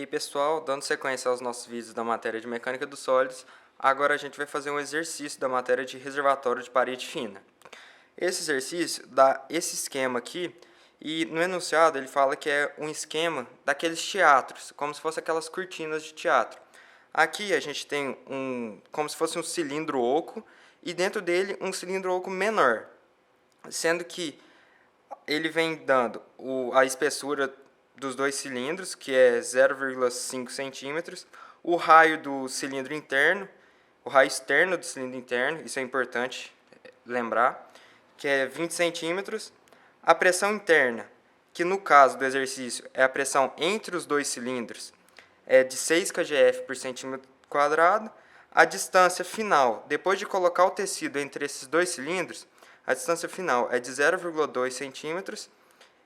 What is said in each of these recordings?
aí pessoal, dando sequência aos nossos vídeos da matéria de mecânica dos sólidos, agora a gente vai fazer um exercício da matéria de reservatório de parede fina. Esse exercício dá esse esquema aqui, e no enunciado ele fala que é um esquema daqueles teatros, como se fosse aquelas cortinas de teatro. Aqui a gente tem como se fosse um cilindro oco, e dentro dele um cilindro oco menor, sendo que ele vem dando a espessura dos dois cilindros, que é 0,5 centímetros, o raio do cilindro interno, o raio externo do cilindro interno, isso é importante lembrar, que é 20 centímetros, a pressão interna, que no caso do exercício é a pressão entre os dois cilindros, é de 6 kgf por centímetro quadrado, a distância final, depois de colocar o tecido entre esses dois cilindros, a distância final é de 0,2 centímetros,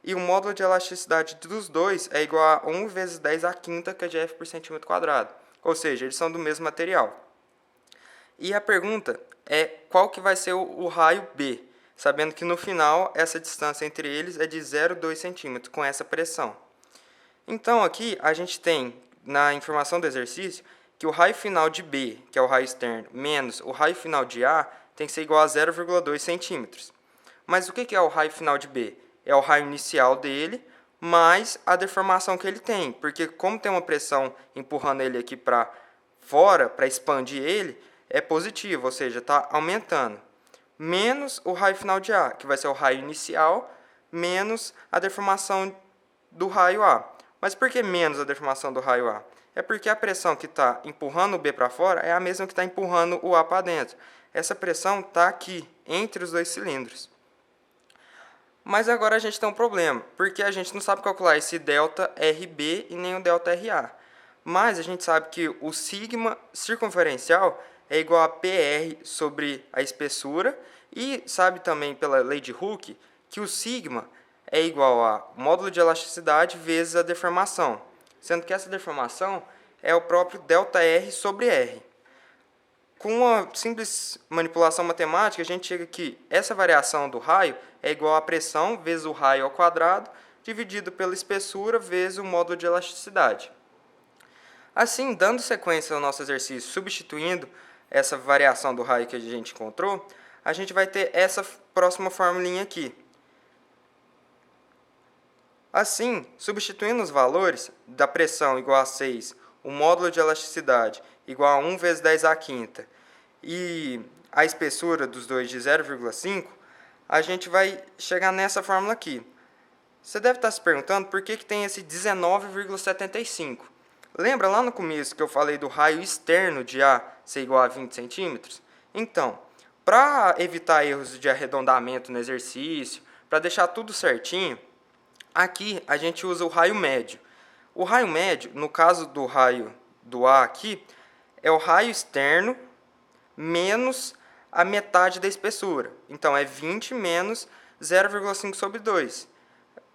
e o módulo de elasticidade dos dois é igual a 1 vezes 10 a quinta kgf por centímetro quadrado. Ou seja, eles são do mesmo material. E a pergunta é qual que vai ser o raio B, sabendo que no final essa distância entre eles é de 0,2 centímetros, com essa pressão. Então aqui a gente tem, na informação do exercício, que o raio final de B, que é o raio externo, menos o raio final de A, tem que ser igual a 0,2 centímetros. Mas o que é o raio final de B? É o raio inicial dele, mais a deformação que ele tem. Porque como tem uma pressão empurrando ele aqui para fora, para expandir ele, é positivo, ou seja, está aumentando. Menos o raio final de A, que vai ser o raio inicial, menos a deformação do raio A. Mas por que menos a deformação do raio A? É porque a pressão que está empurrando o B para fora é a mesma que está empurrando o A para dentro. Essa pressão está aqui, entre os dois cilindros. Mas agora a gente tem um problema, porque a gente não sabe calcular esse delta RB e nem o delta RA. Mas a gente sabe que o sigma circunferencial é igual a PR sobre a espessura, e sabe também pela lei de Hooke que o sigma é igual a módulo de elasticidade vezes a deformação, sendo que essa deformação é o próprio delta R sobre R. Com uma simples manipulação matemática, a gente chega que essa variação do raio é igual à pressão vezes o raio ao quadrado, dividido pela espessura vezes o módulo de elasticidade. Assim, dando sequência ao nosso exercício, substituindo essa variação do raio que a gente encontrou, a gente vai ter essa próxima formulinha aqui. Assim, substituindo os valores da pressão igual a 6, o módulo de elasticidade igual a 1 vezes 10 à quinta e a espessura dos dois de 0,5, a gente vai chegar nessa fórmula aqui. Você deve estar se perguntando por que tem esse 19,75. Lembra lá no começo que eu falei do raio externo de A ser igual a 20 centímetros? Então, para evitar erros de arredondamento no exercício, para deixar tudo certinho, aqui a gente usa o raio médio. O raio médio, no caso do raio do A aqui, é o raio externo menos a metade da espessura. Então, é 20 menos 0,5 sobre 2.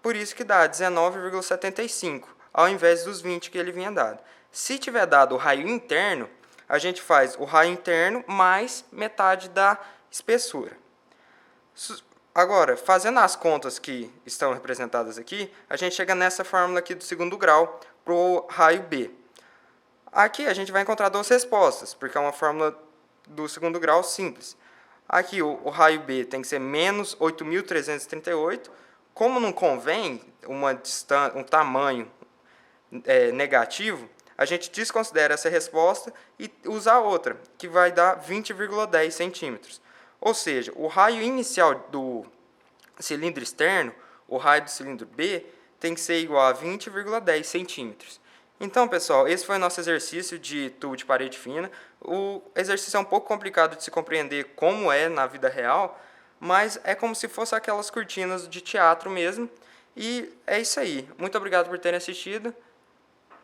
Por isso que dá 19,75, ao invés dos 20 que ele vinha dado. Se tiver dado o raio interno, a gente faz o raio interno mais metade da espessura. Agora, fazendo as contas que estão representadas aqui, a gente chega nessa fórmula aqui do segundo grau para o raio B. Aqui a gente vai encontrar duas respostas, porque é uma fórmula do segundo grau simples. Aqui o raio B tem que ser menos 8.338. Como não convém um tamanho negativo, a gente desconsidera essa resposta e usa a outra, que vai dar 20,10 centímetros. Ou seja, o raio inicial do cilindro externo, o raio do cilindro B, tem que ser igual a 20,10 centímetros. Então, pessoal, esse foi o nosso exercício de tubo de parede fina. O exercício é um pouco complicado de se compreender como é na vida real, mas é como se fosse aquelas cortinas de teatro mesmo. E é isso aí. Muito obrigado por terem assistido.